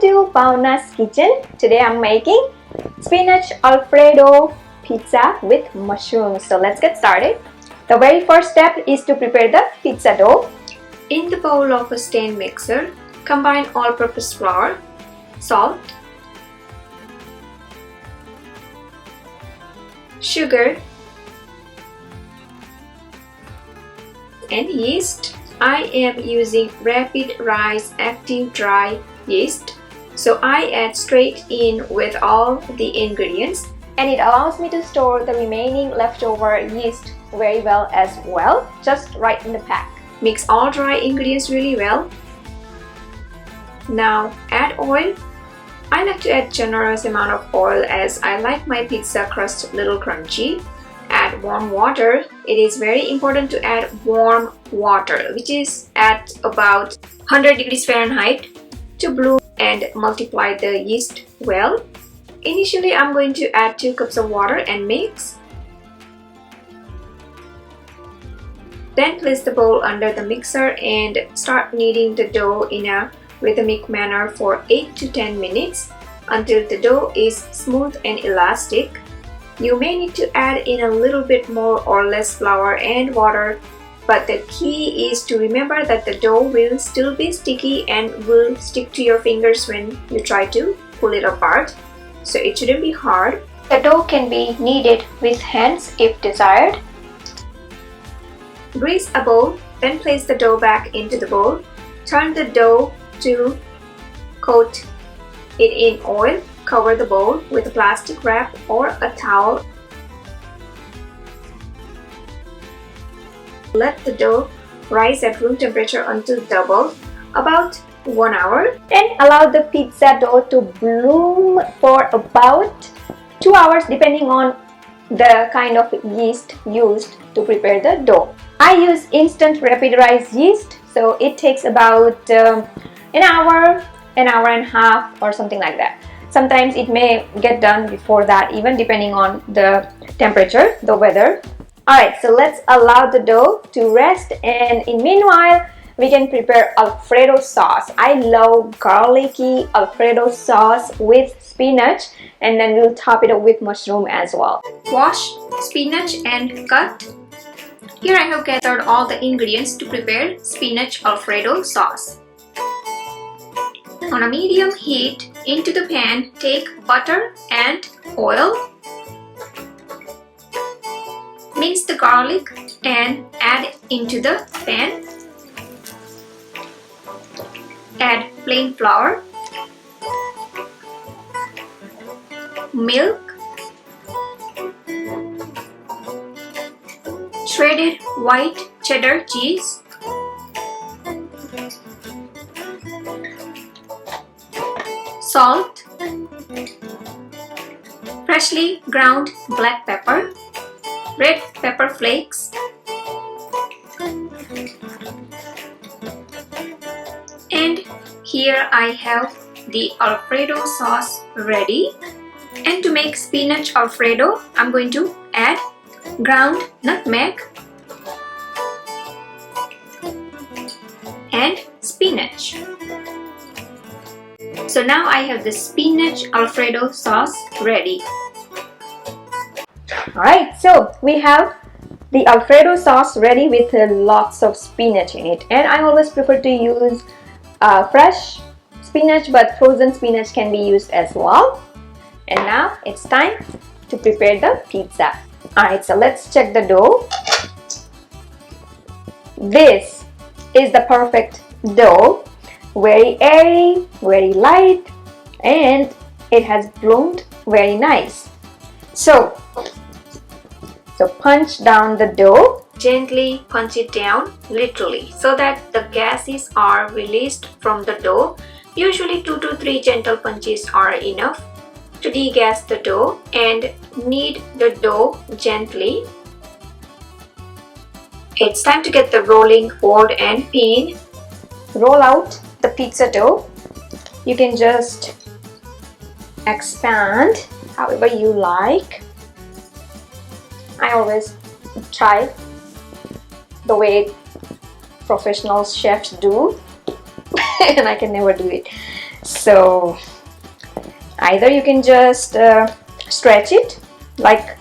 to Pauna's Kitchen. Today I'm making spinach Alfredo pizza with mushrooms. So let's get started. The very first step is to prepare the pizza dough. In the bowl of a stand mixer, combine all-purpose flour, salt, sugar, and yeast. I am using Rapid Rise Active Dry Yeast, so I add straight in with all the ingredients, and it allows me to store the remaining leftover yeast very well as well, just right in the pack. Mix all dry ingredients really well. Now add oil. I like to add generous amount of oil as I like my pizza crust a little crunchy. Add warm water. It is very important to add warm water, which is at about 100 degrees Fahrenheit, to bloom and multiply the yeast well. Initially, I'm going to add 2 cups of water and mix. Then place the bowl under the mixer and start kneading the dough in a rhythmic manner for 8 to 10 minutes until the dough is smooth and elastic. You may need to add in a little bit more or less flour and water, but the key is to remember that the dough will still be sticky and will stick to your fingers when you try to pull it apart, so it shouldn't be hard. The dough can be kneaded with hands if desired. Grease a bowl, then place the dough back into the bowl. Turn the dough to coat it in oil. Cover the bowl with a plastic wrap or a towel. Let the dough rise at room temperature until double, about 1 hour. Then allow the pizza dough to bloom for about 2 hours depending on the kind of yeast used to prepare the dough. I use instant rapid rise yeast, so it takes about an hour and a half or something like that. Sometimes it may get done before that, even depending on the temperature, the weather. Alright, so let's allow the dough to rest, and in meanwhile, we can prepare Alfredo sauce. I love garlicky Alfredo sauce with spinach, and then we'll top it up with mushroom as well. Wash spinach and cut. Here I have gathered all the ingredients to prepare spinach Alfredo sauce. On a medium heat, into the pan, take butter and oil. Mince the garlic and add into the pan. Add plain flour, milk, shredded white cheddar cheese, salt, freshly ground black pepper, red pepper flakes, and here I have the Alfredo sauce ready. And to make spinach Alfredo, I'm going to add ground nutmeg and spinach. So now I have the spinach Alfredo sauce ready. Alright, so we have the Alfredo sauce ready with lots of spinach in it. And I always prefer to use fresh spinach, but frozen spinach can be used as well. And now it's time to prepare the pizza. Alright, so let's check the dough. This is the perfect dough. Very airy, very light, and it has bloomed very nice. So punch down the dough. Gently punch it down, literally, so that the gases are released from the dough. Usually 2 to 3 gentle punches are enough to degas the dough, and knead the dough gently. It's time to get the rolling board and pin. Roll out the pizza dough. You can just expand however you like. I always try the way professional chefs do and I can never do it. So either you can just stretch it like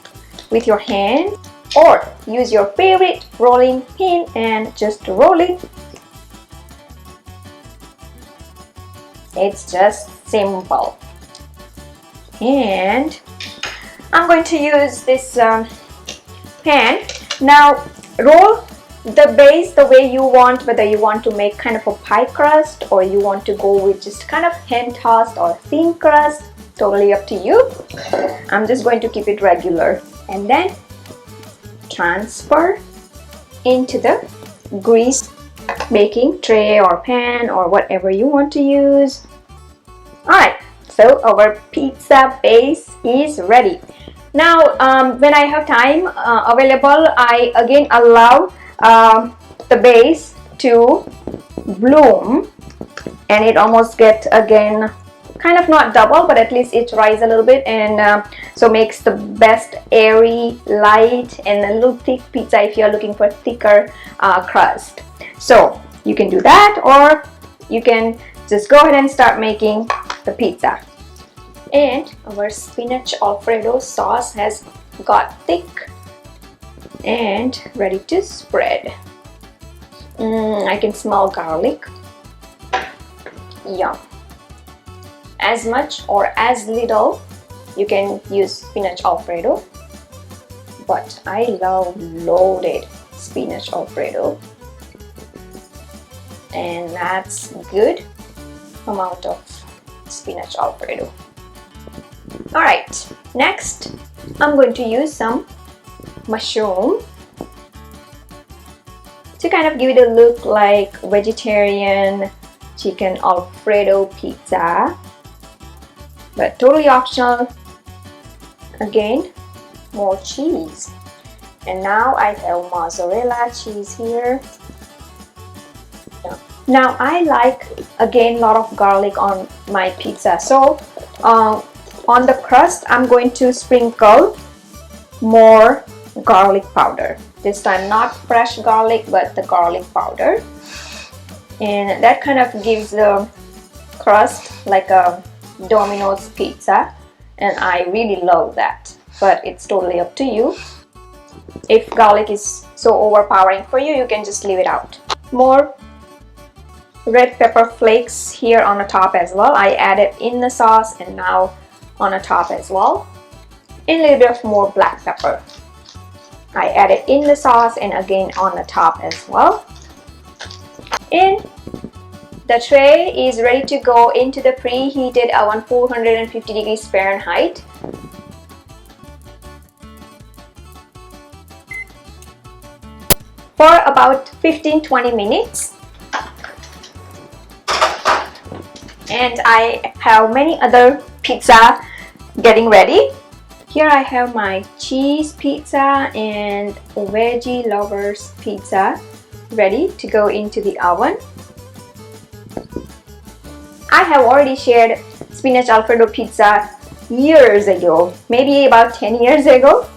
with your hand, or use your favorite rolling pin and just roll it. It's just simple. And I'm going to use this pan. Now roll the base the way you want, whether you want to make kind of a pie crust or you want to go with just kind of hand tossed or thin crust, totally up to you. I'm just going to keep it regular, and then transfer into the greased baking tray or pan or whatever you want to use. Alright, so our pizza base is ready. Now when I have time available, I again allow the base to bloom, and it almost get again kind of not double, but at least it rise a little bit, and so makes the best airy, light, and a little thick pizza if you're looking for thicker crust. So you can do that, or you can just go ahead and start making the pizza. And our spinach Alfredo sauce has got thick and ready to spread. I can smell garlic. Yum. As much or as little you can use spinach Alfredo, but I love loaded spinach Alfredo, and that's good amount of spinach Alfredo. Alright, next I'm going to use some mushroom to kind of give it a look like vegetarian chicken Alfredo pizza, but totally optional. Again, more cheese, and now I have mozzarella cheese here. Now I like again a lot of garlic on my pizza, so on the crust I'm going to sprinkle more garlic powder. This time not fresh garlic, but the garlic powder, and that kind of gives the crust like a Domino's pizza, and I really love that, but it's totally up to you. If garlic is so overpowering for you, you can just leave it out. More red pepper flakes here on the top as well. I added in the sauce and now on the top as well. And a little bit of more black pepper. I added in the sauce and again on the top as well. And the tray is ready to go into the preheated oven, 450 degrees Fahrenheit. For about 15-20 minutes. And I have many other pizza getting ready. Here I have my cheese pizza and veggie lovers pizza ready to go into the oven. I have already shared spinach Alfredo pizza years ago, maybe about 10 years ago.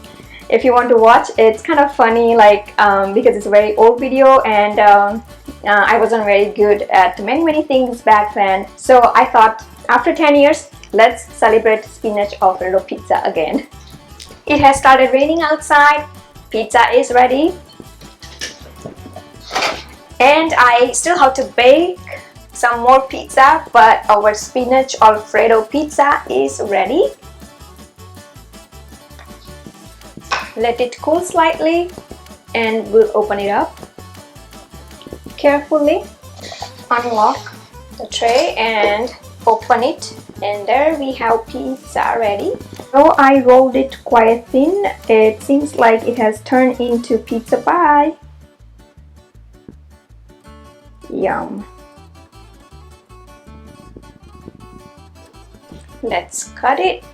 If you want to watch, it's kind of funny, like because it's a very old video, and I wasn't very good at many things back then. So I thought after 10 years, let's celebrate spinach Alfredo pizza again. It has started raining outside. Pizza is ready. And I still have to bake some more pizza, but our spinach Alfredo pizza is ready. Let it cool slightly and we'll open it up. Carefully unlock the tray and open it, and there we have pizza ready. So I rolled it quite thin. It seems like it has turned into pizza pie. Yum. Let's cut it.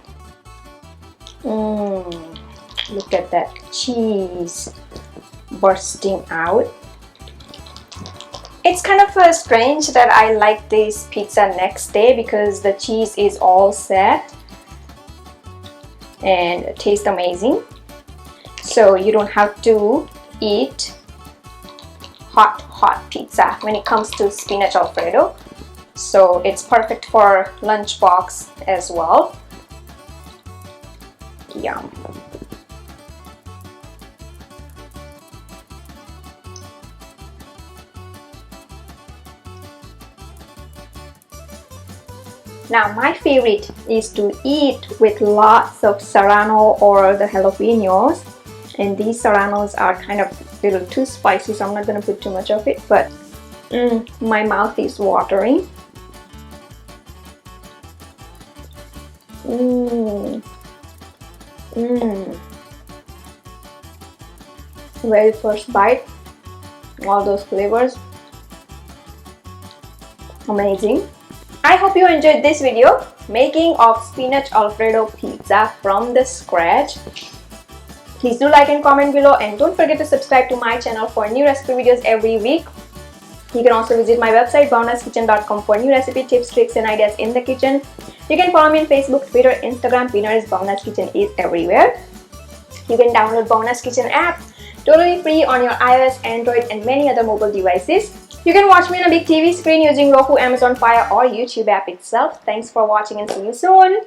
Look at that cheese bursting out. It's kind of strange that I like this pizza next day because the cheese is all set and it tastes amazing. So you don't have to eat hot pizza when it comes to spinach Alfredo. so it's perfect for lunchbox as well. Yum. Now my favorite is to eat with lots of serrano or the jalapenos, and these serranos are kind of a little too spicy, so I'm not going to put too much of it, but my mouth is watering. Very first bite, all those flavors, amazing. I hope you enjoyed this video, making of spinach alfredo pizza from the scratch. Please do like and comment below, and don't forget to subscribe to my channel for new recipe videos every week. You can also visit my website bhavnaskitchen.com for new recipe tips, tricks and ideas in the kitchen. You can follow me on Facebook, Twitter, Instagram. Pinners Bhavna's Kitchen is everywhere. You can download Bhavna's Kitchen app totally free on your iOS, Android and many other mobile devices. You can watch me on a big TV screen using Roku, Amazon Fire or YouTube app itself. Thanks for watching and see you soon.